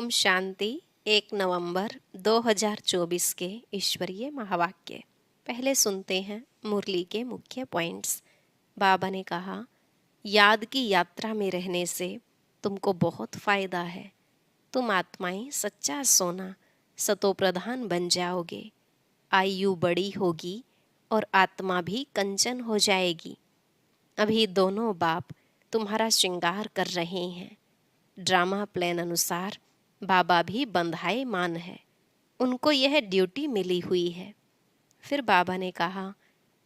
ओम शांति। 1 नवंबर 2024 के ईश्वरीय महावाक्य। पहले सुनते हैं मुरली के मुख्य पॉइंट्स। बाबा ने कहा, याद की यात्रा में रहने से तुमको बहुत फायदा है। तुम आत्माएं सच्चा सोना सतो प्रधान बन जाओगे। आयु बड़ी होगी और आत्मा भी कंचन हो जाएगी। अभी दोनों बाप तुम्हारा श्रृंगार कर रहे हैं। ड्रामा प्लान अनुसार बाबा भी बंधाए मान है, उनको यह ड्यूटी मिली हुई है। फिर बाबा ने कहा,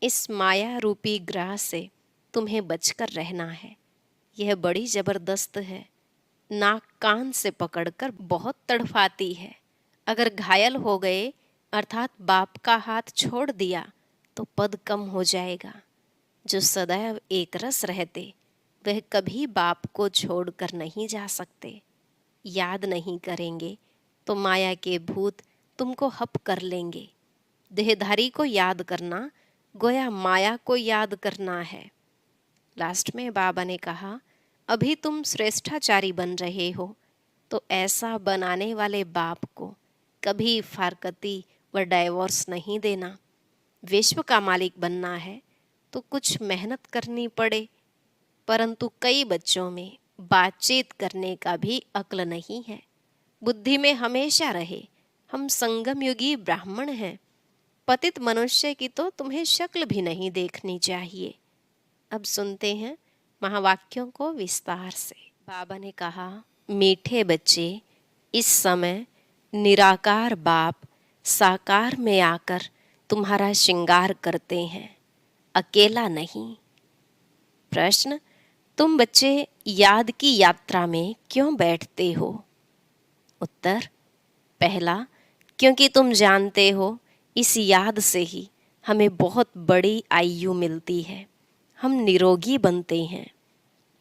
इस माया रूपी ग्रह से तुम्हें बचकर रहना है। यह बड़ी जबरदस्त है, नाक कान से पकड़कर बहुत तड़फाती है। अगर घायल हो गए अर्थात बाप का हाथ छोड़ दिया तो पद कम हो जाएगा। जो सदैव एक रस रहते वह कभी बाप को छोड़कर नहीं जा सकते। याद नहीं करेंगे तो माया के भूत तुमको हप कर लेंगे। देहधारी को याद करना गोया माया को याद करना है। लास्ट में बाबा ने कहा, अभी तुम श्रेष्ठाचारी बन रहे हो तो ऐसा बनाने वाले बाप को कभी फारकती व डाइवोर्स नहीं देना। विश्व का मालिक बनना है तो कुछ मेहनत करनी पड़े, परंतु कई बच्चों में बातचीत करने का भी अक्ल नहीं है। बुद्धि में हमेशा रहे हम संगम युगी ब्राह्मण हैं। पतित मनुष्य की तो तुम्हें शक्ल भी नहीं देखनी चाहिए। अब सुनते हैं महावाक्यों को विस्तार से। बाबा ने कहा, मीठे बच्चे, इस समय निराकार बाप साकार में आकर तुम्हारा श्रृंगार करते हैं, अकेला नहीं। प्रश्न, तुम बच्चे याद की यात्रा में क्यों बैठते हो? उत्तर, पहला, क्योंकि तुम जानते हो इस याद से ही हमें बहुत बड़ी आयु मिलती है, हम निरोगी बनते हैं।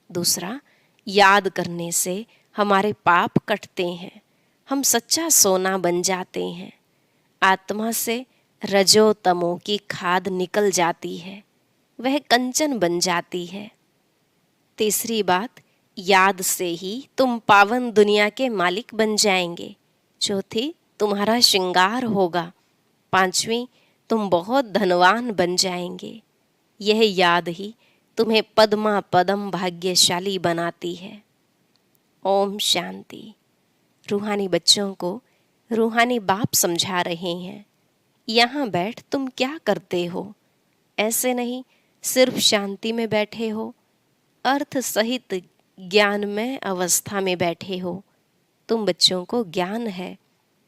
दूसरा, याद करने से हमारे पाप कटते हैं, हम सच्चा सोना बन जाते हैं। आत्मा से रजो तमो की खाद निकल जाती है, वह कंचन बन जाती है। तीसरी बात, याद से ही तुम पावन दुनिया के मालिक बन जाएंगे। चौथी, तुम्हारा श्रृंगार होगा। पांचवी, तुम बहुत धनवान बन जाएंगे। यह याद ही तुम्हें पद्मा पदम भाग्यशाली बनाती है। ओम शांति। रूहानी बच्चों को रूहानी बाप समझा रहे हैं, यहाँ बैठ तुम क्या करते हो? ऐसे नहीं सिर्फ शांति में बैठे हो, अर्थ सहित ज्ञान में अवस्था में बैठे हो। तुम बच्चों को ज्ञान है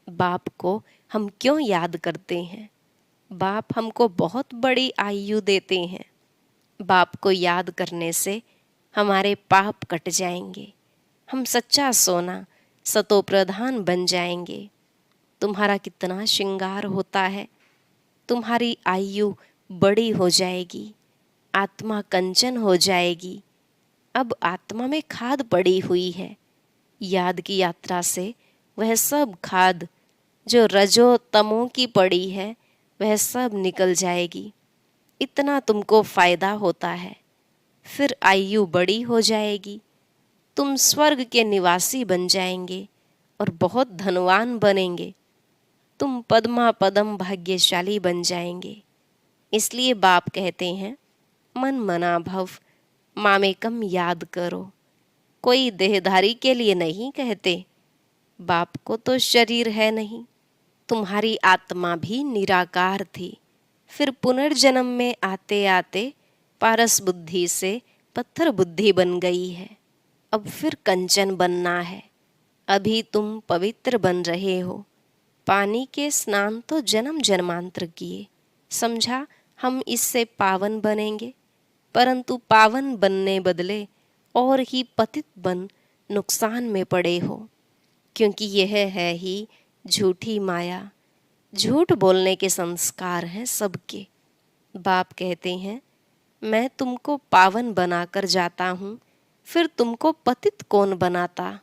बाप को हम क्यों याद करते हैं। बाप हमको बहुत बड़ी आयु देते हैं। बाप को याद करने से हमारे पाप कट जाएंगे, हम सच्चा सोना सतो प्रधान बन जाएंगे। तुम्हारा कितना श्रृंगार होता है, तुम्हारी आयु बड़ी हो जाएगी, आत्मा कंचन हो जाएगी। अब आत्मा में खाद पड़ी हुई है। याद की यात्रा से वह सब खाद जो रजो तमो की पड़ी है वह सब निकल जाएगी। इतना तुमको फायदा होता है। फिर आयु बड़ी हो जाएगी, तुम स्वर्ग के निवासी बन जाएंगे और बहुत धनवान बनेंगे। तुम पद्मा पदम भाग्यशाली बन जाएंगे। इसलिए बाप कहते हैं, मन मना भव मामेकम याद करो। कोई देहधारी के लिए नहीं कहते। बाप को तो शरीर है नहीं, तुम्हारी आत्मा भी निराकार थी। फिर पुनर्जन्म में आते आते पारस बुद्धि से पत्थर बुद्धि बन गई है। अब फिर कंचन बनना है। अभी तुम पवित्र बन रहे हो। पानी के स्नान तो जन्म जन्मांतर किए, समझा हम इससे पावन बनेंगे, परंतु पावन बनने बदले और ही पतित बन नुकसान में पड़े हो। क्योंकि यह है ही झूठी माया। झूठ बोलने के संस्कार हैं सबके। बाप कहते हैं, मैं तुमको पावन बनाकर जाता हूँ, फिर तुमको पतित कौन बनाता?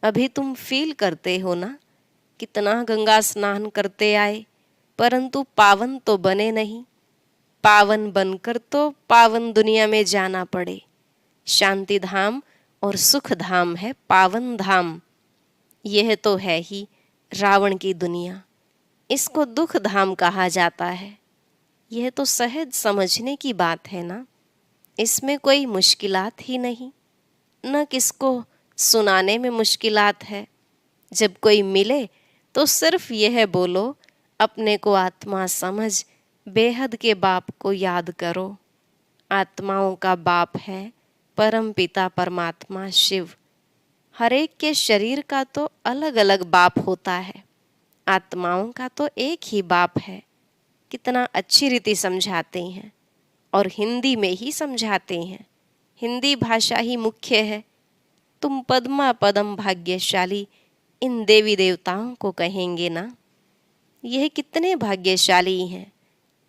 अभी तुम फील करते हो ना, कितना गंगा स्नान करते आए परंतु पावन तो बने नहीं। पावन बनकर तो पावन दुनिया में जाना पड़े। शांति धाम और सुख धाम है पावन धाम। यह तो है ही रावण की दुनिया, इसको दुख धाम कहा जाता है। यह तो सहज समझने की बात है ना, इसमें कोई मुश्किलात ही नहीं, न किसको सुनाने में मुश्किलात है। जब कोई मिले तो सिर्फ यह बोलो, अपने को आत्मा समझ बेहद के बाप को याद करो। आत्माओं का बाप है परम पिता परमात्मा शिव। हर एक के शरीर का तो अलग अलग बाप होता है, आत्माओं का तो एक ही बाप है। कितना अच्छी रीति समझाते हैं, और हिंदी में ही समझाते हैं। हिंदी भाषा ही मुख्य है। तुम पद्मा पदम भाग्यशाली इन देवी देवताओं को कहेंगे ना। यह कितने भाग्यशाली हैं,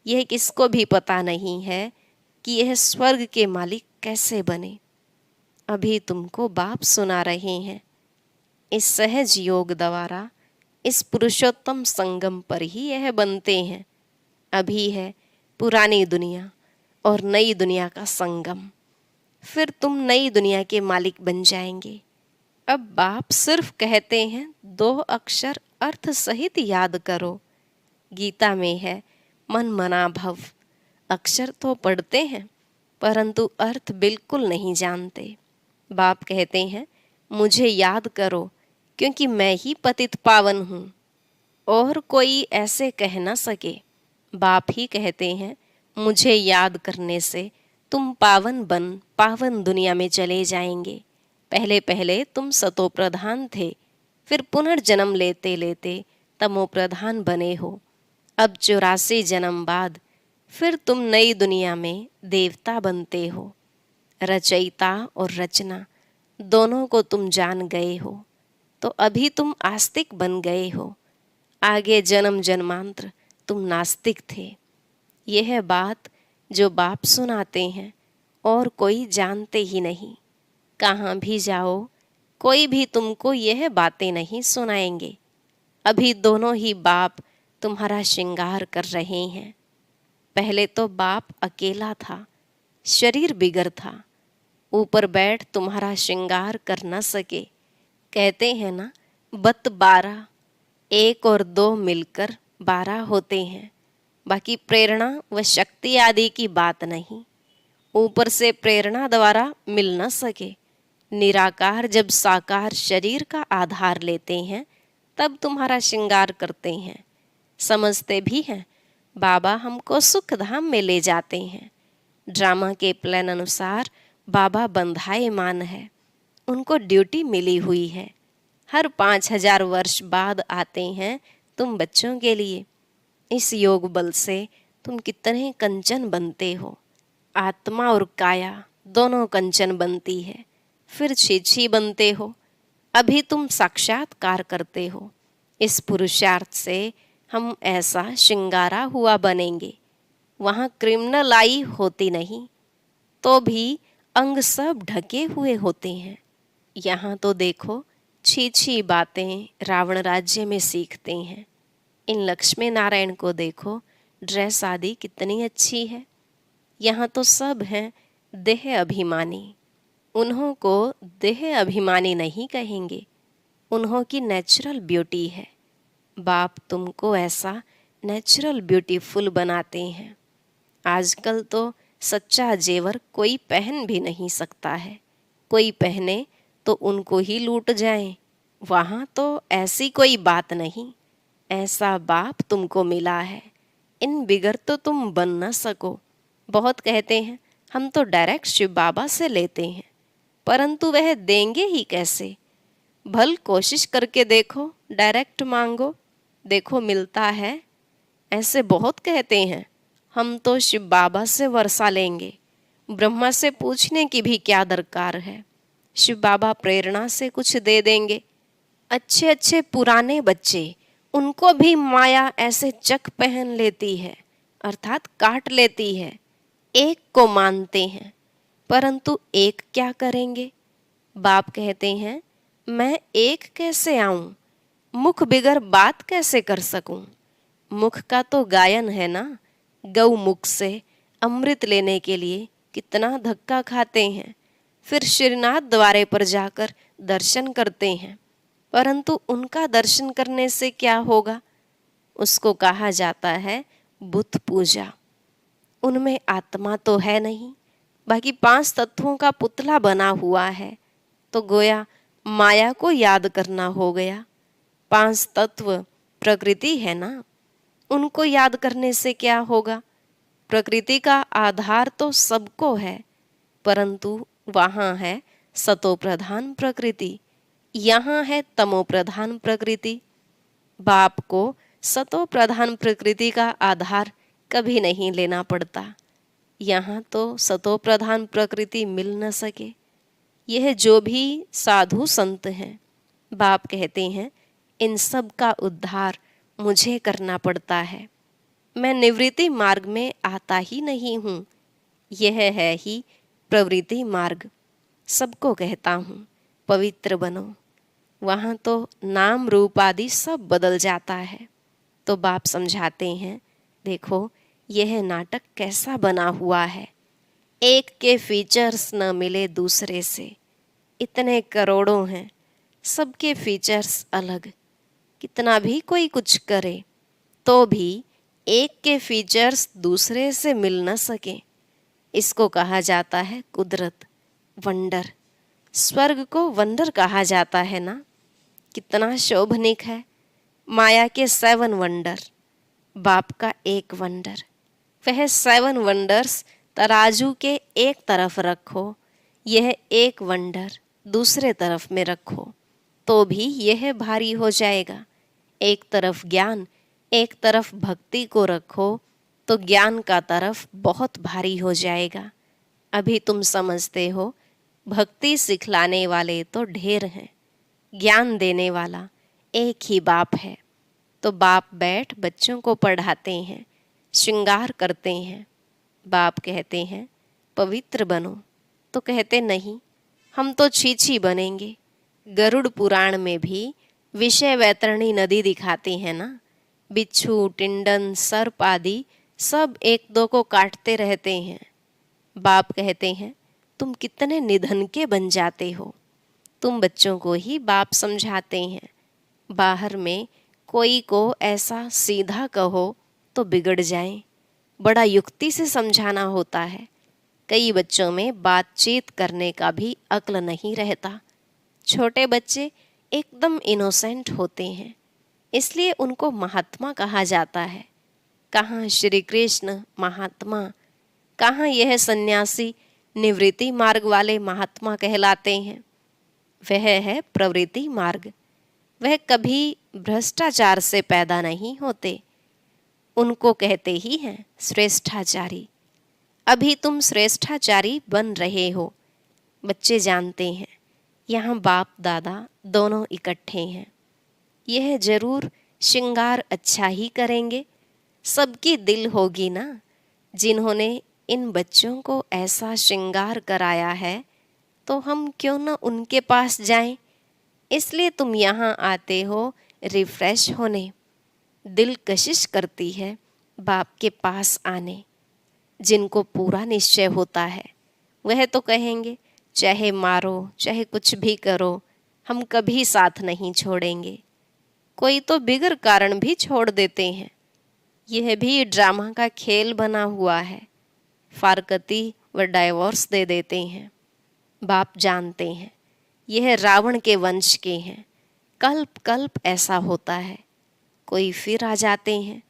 यह किसको भी पता नहीं है कि यह स्वर्ग के मालिक कैसे बने। अभी तुमको बाप सुना रहे हैं। इस सहज योग द्वारा इस पुरुषोत्तम संगम पर ही यह बनते हैं। अभी है पुरानी दुनिया और नई दुनिया का संगम, फिर तुम नई दुनिया के मालिक बन जाएंगे। अब बाप सिर्फ कहते हैं 2 अक्षर अर्थ सहित याद करो। गीता में है मन मना भव। अक्षर तो पढ़ते हैं परंतु अर्थ बिल्कुल नहीं जानते। बाप कहते हैं मुझे याद करो, क्योंकि मैं ही पतित पावन हूँ, और कोई ऐसे कह न सके। बाप ही कहते हैं मुझे याद करने से तुम पावन बन पावन दुनिया में चले जाएंगे। पहले पहले तुम सतो प्रधान थे, फिर पुनर्जन्म लेते लेते तमो प्रधान बने हो। अब 84 जन्म बाद फिर तुम नई दुनिया में देवता बनते हो। रचयिता और रचना दोनों को तुम जान गए हो, तो अभी तुम आस्तिक बन गए हो। आगे जन्म जन्मांतर तुम नास्तिक थे। यह बात जो बाप सुनाते हैं और कोई जानते ही नहीं। कहाँ भी जाओ कोई भी तुमको यह बातें नहीं सुनाएंगे। अभी दोनों ही बाप तुम्हारा श्रृंगार कर रहे हैं। पहले तो बाप अकेला था, शरीर बिगर था, ऊपर बैठ तुम्हारा श्रृंगार कर न सके। कहते हैं ना, बत 12, 1 और 2 मिलकर 12 होते हैं। बाकी प्रेरणा व शक्ति आदि की बात नहीं, ऊपर से प्रेरणा द्वारा मिल न सके। निराकार जब साकार शरीर का आधार लेते हैं तब तुम्हारा श्रृंगार करते हैं। समझते भी हैं बाबा हमको सुख धाम में ले जाते हैं। ड्रामा के प्लान अनुसार बाबा बंधाएमान है, उनको ड्यूटी मिली हुई है। हर 5000 वर्ष बाद आते हैं तुम बच्चों के लिए। इस योग बल से तुम कितने कंचन बनते हो। आत्मा और काया दोनों कंचन बनती है, फिर छीछी बनते हो। अभी तुम साक्षात्कार करते हो। इस पुरुषार्थ से हम ऐसा श्रृंगारा हुआ बनेंगे। वहाँ क्रिमिनल आई होती नहीं, तो भी अंग सब ढके हुए होते हैं। यहाँ तो देखो छी बातें रावण राज्य में सीखते हैं। इन लक्ष्मी नारायण को देखो, ड्रेस आदि कितनी अच्छी है। यहाँ तो सब हैं देह अभिमानी। उन्हों को देह अभिमानी नहीं कहेंगे, उन्हों की नेचुरल ब्यूटी है। बाप तुमको ऐसा नेचुरल ब्यूटीफुल बनाते हैं। आजकल तो सच्चा जेवर कोई पहन भी नहीं सकता है। कोई पहने तो उनको ही लूट जाएं। वहाँ तो ऐसी कोई बात नहीं। ऐसा बाप तुमको मिला है, इन बिगर तो तुम बन न सको। बहुत कहते हैं हम तो डायरेक्ट शिव बाबा से लेते हैं, परंतु वह देंगे ही कैसे? भल कोशिश करके देखो, डायरेक्ट मांगो, देखो मिलता है। ऐसे बहुत कहते हैं हम तो शिव बाबा से वर्षा लेंगे, ब्रह्मा से पूछने की भी क्या दरकार है। शिव बाबा प्रेरणा से कुछ दे देंगे। अच्छे अच्छे पुराने बच्चे, उनको भी माया ऐसे चक पहन लेती है, अर्थात काट लेती है। एक को मानते हैं, परंतु एक क्या करेंगे? बाप कहते हैं मैं एक कैसे आऊं, मुख बिगर बात कैसे कर सकूं? मुख का तो गायन है ना। गौ मुख से अमृत लेने के लिए कितना धक्का खाते हैं, फिर श्रीनाथ द्वारे पर जाकर दर्शन करते हैं। परंतु उनका दर्शन करने से क्या होगा? उसको कहा जाता है बुत पूजा। उनमें आत्मा तो है नहीं, बाकी 5 तत्वों का पुतला बना हुआ है, तो गोया माया को याद करना हो गया। 5 तत्व प्रकृति है ना, उनको याद करने से क्या होगा? प्रकृति का आधार तो सबको है, परंतु वहाँ है सतो प्रधान प्रकृति, यहाँ है तमो प्रधान प्रकृति। बाप को सतो प्रधान प्रकृति का आधार कभी नहीं लेना पड़ता। यहाँ तो सतो प्रधान प्रकृति मिल न सके। यह जो भी साधु संत हैं, बाप कहते हैं इन सब का उद्धार मुझे करना पड़ता है। मैं निवृत्ति मार्ग में आता ही नहीं हूँ, यह है ही प्रवृत्ति मार्ग। सबको कहता हूँ पवित्र बनो। वहाँ तो नाम रूप आदि सब बदल जाता है। तो बाप समझाते हैं, देखो यह नाटक कैसा बना हुआ है। एक के फीचर्स न मिले दूसरे से, इतने करोड़ों हैं, सबके फीचर्स अलग। कितना भी कोई कुछ करे तो भी एक के फीचर्स दूसरे से मिल न सके। इसको कहा जाता है कुदरत, वंडर। स्वर्ग को वंडर कहा जाता है ना, कितना शोभनिक है। माया के 7 वंडर, बाप का एक वंडर। वह 7 वंडर्स तराजू के एक तरफ रखो, यह एक वंडर दूसरे तरफ में रखो, तो भी यह भारी हो जाएगा। एक तरफ ज्ञान, एक तरफ भक्ति को रखो तो ज्ञान का तरफ बहुत भारी हो जाएगा। अभी तुम समझते हो भक्ति सिखलाने वाले तो ढेर हैं, ज्ञान देने वाला एक ही बाप है। तो बाप बैठ बच्चों को पढ़ाते हैं, श्रृंगार करते हैं। बाप कहते हैं पवित्र बनो, तो कहते नहीं हम तो छीछी बनेंगे। गरुड़ पुराण में भी विषय वैतरणी नदी दिखाती है ना, बिच्छू, टिंडन, सर्प आदि सब एक दो को काटते रहते हैं। बाप कहते हैं तुम कितने निधन के बन जाते हो। तुम बच्चों को ही बाप समझाते हैं। बाहर में कोई को ऐसा सीधा कहो तो बिगड़ जाए, बड़ा युक्ति से समझाना होता है। कई बच्चों में बातचीत करने का भी अक्ल नहीं रहता। छोटे बच्चे एकदम इनोसेंट होते हैं, इसलिए उनको महात्मा कहा जाता है। कहाँ श्री कृष्ण महात्मा, कहाँ यह सन्यासी निवृत्ति मार्ग वाले महात्मा कहलाते हैं। वह है प्रवृत्ति मार्ग। वह कभी भ्रष्टाचार से पैदा नहीं होते, उनको कहते ही हैं श्रेष्ठाचारी। अभी तुम श्रेष्ठाचारी बन रहे हो। बच्चे जानते हैं यहाँ बाप दादा दोनों इकट्ठे हैं। यह जरूर श्रृंगार अच्छा ही करेंगे। सबकी दिल होगी ना, जिन्होंने इन बच्चों को ऐसा श्रृंगार कराया है, तो हम क्यों न उनके पास जाएं। इसलिए तुम यहाँ आते हो रिफ्रेश होने। दिल कशिश करती है बाप के पास आने। जिनको पूरा निश्चय होता है वह तो कहेंगे चाहे मारो चाहे कुछ भी करो, हम कभी साथ नहीं छोड़ेंगे। कोई तो बिगर कारण भी छोड़ देते हैं। यह भी ड्रामा का खेल बना हुआ है। फारकती व डाइवोर्स दे देते हैं। बाप जानते हैं यह रावण के वंश के हैं। कल्प कल्प ऐसा होता है। कोई फिर आ जाते हैं।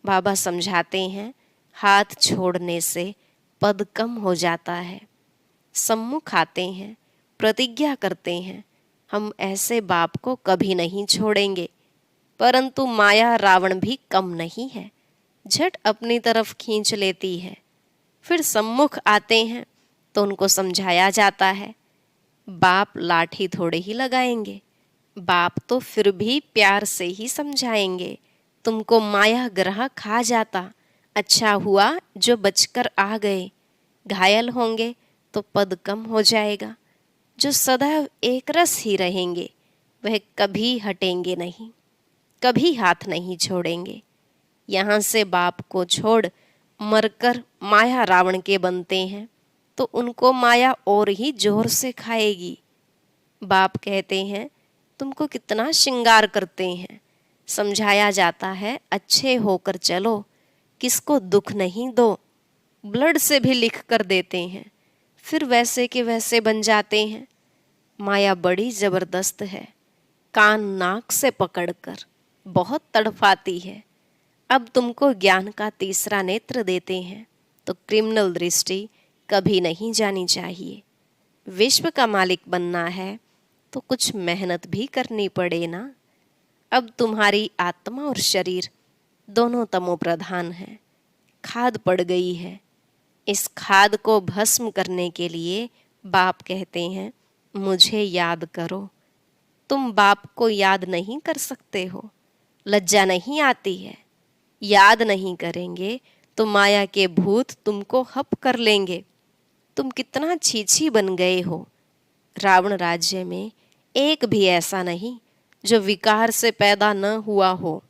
बाबा समझाते हैं हाथ छोड़ने से पद कम हो जाता है। सम्मुख आते हैं, प्रतिज्ञा करते हैं हम ऐसे बाप को कभी नहीं छोड़ेंगे। परंतु माया रावण भी कम नहीं है, झट अपनी तरफ खींच लेती है। फिर सम्मुख आते हैं तो उनको समझाया जाता है बाप लाठी थोड़े ही लगाएंगे, बाप तो फिर भी प्यार से ही समझाएंगे। तुमको माया ग्रह खा जाता, अच्छा हुआ जो बचकर आ गए। घायल होंगे तो पद कम हो जाएगा। जो सदैव एक रस ही रहेंगे वह कभी हटेंगे नहीं, कभी हाथ नहीं छोड़ेंगे। यहाँ से बाप को छोड़ मरकर माया रावण के बनते हैं तो उनको माया और ही जोर से खाएगी। बाप कहते हैं तुमको कितना श्रृंगार करते हैं। समझाया जाता है अच्छे होकर चलो, किसको दुख नहीं दो। ब्लड से भी लिख कर देते हैं, फिर वैसे के वैसे बन जाते हैं। माया बड़ी जबरदस्त है, कान नाक से पकड़कर बहुत तड़पाती है। अब तुमको ज्ञान का तीसरा नेत्र देते हैं तो क्रिमिनल दृष्टि कभी नहीं जानी चाहिए। विश्व का मालिक बनना है तो कुछ मेहनत भी करनी पड़े ना। अब तुम्हारी आत्मा और शरीर दोनों तमो प्रधान हैं, खाद पड़ गई है। इस खाद को भस्म करने के लिए बाप कहते हैं मुझे याद करो। तुम बाप को याद नहीं कर सकते हो, लज्जा नहीं आती है। याद नहीं करेंगे तो माया के भूत तुमको हप कर लेंगे। तुम कितना छीछी बन गए हो। रावण राज्य में एक भी ऐसा नहीं जो विकार से पैदा न हुआ हो।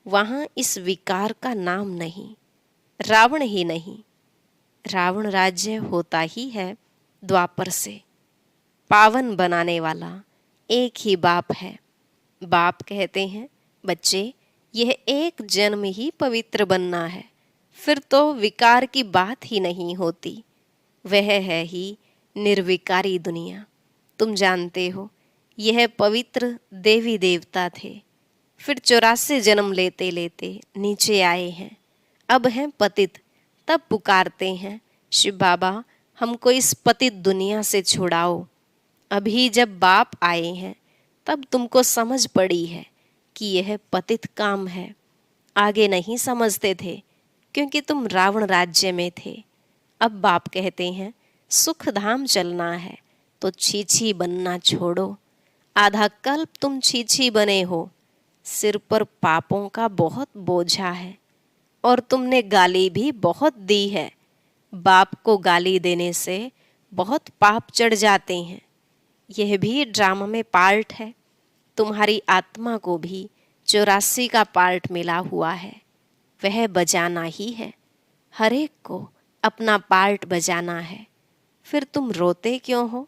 वहां इस विकार का नाम नहीं, रावण ही नहीं। रावण राज्य होता ही है द्वापर से। पावन बनाने वाला एक ही बाप है। बाप कहते हैं बच्चे, यह एक जन्म ही पवित्र बनना है, फिर तो विकार की बात ही नहीं होती। वह है ही निर्विकारी दुनिया। तुम जानते हो यह पवित्र देवी देवता थे, फिर 84 जन्म लेते लेते नीचे आए हैं, अब हैं पतित। तब पुकारते हैं शिव बाबा हमको इस पतित दुनिया से छुड़ाओ। अभी जब बाप आए हैं तब तुमको समझ पड़ी है कि यह पतित काम है। आगे नहीं समझते थे क्योंकि तुम रावण राज्य में थे। अब बाप कहते हैं सुख धाम चलना है तो छीछी बनना छोड़ो। आधा कल्प तुम छीछी बने हो, सिर पर पापों का बहुत बोझा है और तुमने गाली भी बहुत दी है। बाप को गाली देने से बहुत पाप चढ़ जाते हैं। यह भी ड्रामा में पार्ट है। तुम्हारी आत्मा को भी 84 का पार्ट मिला हुआ है, वह बजाना ही है। हर एक को अपना पार्ट बजाना है। फिर तुम रोते क्यों हो?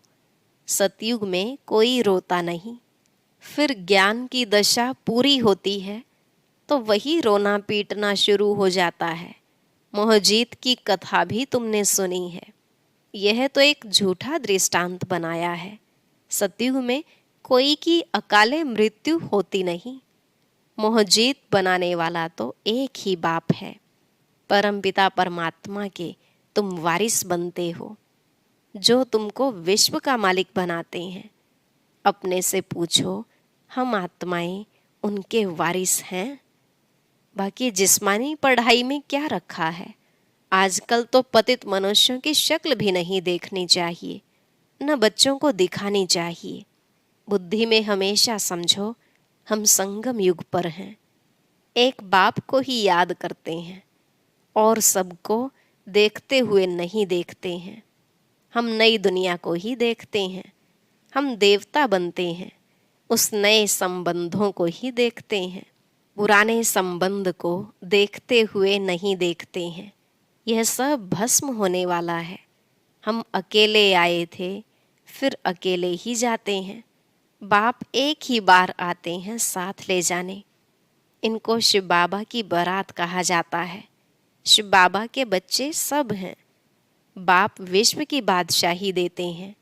सतयुग में कोई रोता नहीं। फिर ज्ञान की दशा पूरी होती है तो वही रोना पीटना शुरू हो जाता है। मोहजीत की कथा भी तुमने सुनी है। यह तो एक झूठा दृष्टांत बनाया है। सतयुग में कोई की अकाले मृत्यु होती नहीं। मोहजीत बनाने वाला तो एक ही बाप है। परमपिता परमात्मा के तुम वारिस बनते हो, जो तुमको विश्व का मालिक बनाते हैं। अपने से पूछो हम आत्माएं उनके वारिस हैं? बाकी जिस्मानी पढ़ाई में क्या रखा है? आजकल तो पतित मनुष्यों की शक्ल भी नहीं देखनी चाहिए, न बच्चों को दिखानी चाहिए। बुद्धि में हमेशा समझो हम संगम युग पर हैं। एक बाप को ही याद करते हैं और सबको देखते हुए नहीं देखते हैं। हम नई दुनिया को ही देखते हैं। हम देवता बनते हैं, उस नए संबंधों को ही देखते हैं। पुराने संबंध को देखते हुए नहीं देखते हैं। यह सब भस्म होने वाला है। हम अकेले आए थे, फिर अकेले ही जाते हैं। बाप एक ही बार आते हैं साथ ले जाने। इनको शिव बाबा की बारात कहा जाता है। शिव बाबा के बच्चे सब हैं। बाप विश्व की बादशाही देते हैं,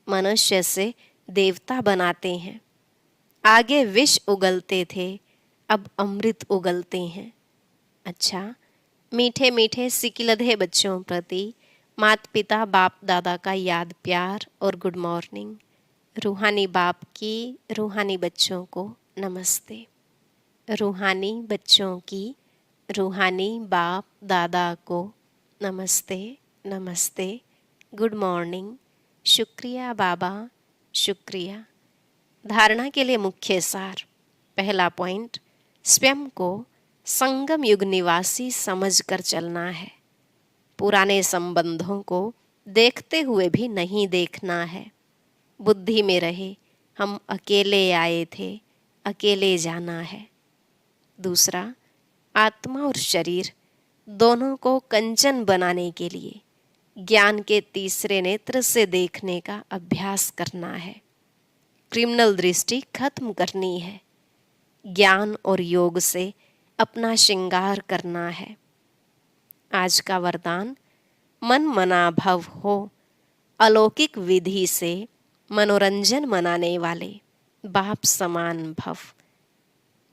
मनुष्य से देवता बनाते हैं। आगे विष उगलते थे, अब अमृत उगलते हैं। अच्छा, मीठे मीठे सिकिलधे बच्चों प्रति माता पिता बाप दादा का याद प्यार और गुड मॉर्निंग। रूहानी बाप की रूहानी बच्चों को नमस्ते। रूहानी बच्चों की रूहानी बाप दादा को नमस्ते नमस्ते, गुड मॉर्निंग, शुक्रिया बाबा, शुक्रिया। धारणा के लिए मुख्य सार। पहला पॉइंट, स्वयं को संगम युग निवासी समझकर चलना है। पुराने संबंधों को देखते हुए भी नहीं देखना है। बुद्धि में रहे हम अकेले आए थे, अकेले जाना है। दूसरा, आत्मा और शरीर दोनों को कंचन बनाने के लिए ज्ञान के तीसरे नेत्र से देखने का अभ्यास करना है। क्रिमिनल दृष्टि खत्म करनी है। ज्ञान और योग से अपना श्रृंगार करना है। आज का वरदान, मन मना भव हो, अलौकिक विधि से मनोरंजन मनाने वाले बाप समान भव।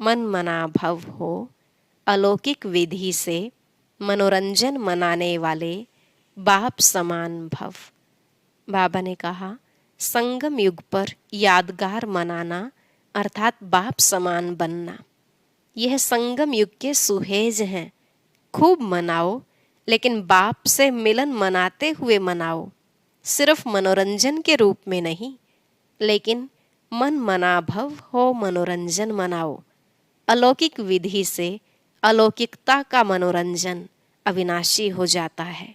मन मना भव हो, अलौकिक विधि से मनोरंजन मनाने वाले बाप समान भव। बाबा ने कहा, संगम युग पर यादगार मनाना अर्थात बाप समान बनना, यह संगम युग के सुहेज हैं। खूब मनाओ, लेकिन बाप से मिलन मनाते हुए मनाओ। सिर्फ मनोरंजन के रूप में नहीं, लेकिन मन मना भव हो मनोरंजन मनाओ। अलौकिक विधि से अलौकिकता का मनोरंजन अविनाशी हो जाता है।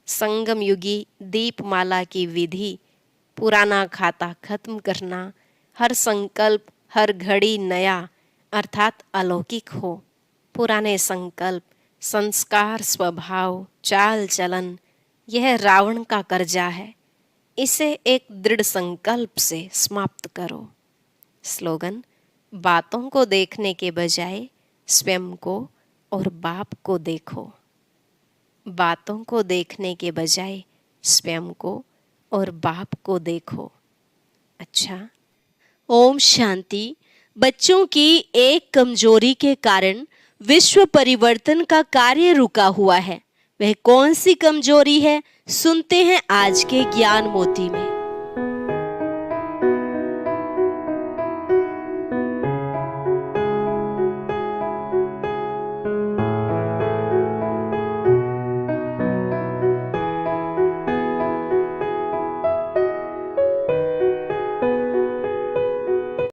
संगम युगी दीपमाला की विधि, पुराना खाता खत्म करना, हर संकल्प हर घड़ी नया अर्थात अलौकिक हो। पुराने संकल्प, संस्कार, स्वभाव, चाल चलन, यह रावण का कर्जा है। इसे एक दृढ़ संकल्प से समाप्त करो। स्लोगन, बातों को देखने के बजाय स्वयं को और बाप को देखो। बातों को देखने के बजाय स्वयं को और बाप को देखो। अच्छा। ओम शांति। बच्चों की एक कमजोरी के कारण विश्व परिवर्तन का कार्य रुका हुआ है। वह कौन सी कमजोरी है, सुनते हैं आज के ज्ञान मोती में।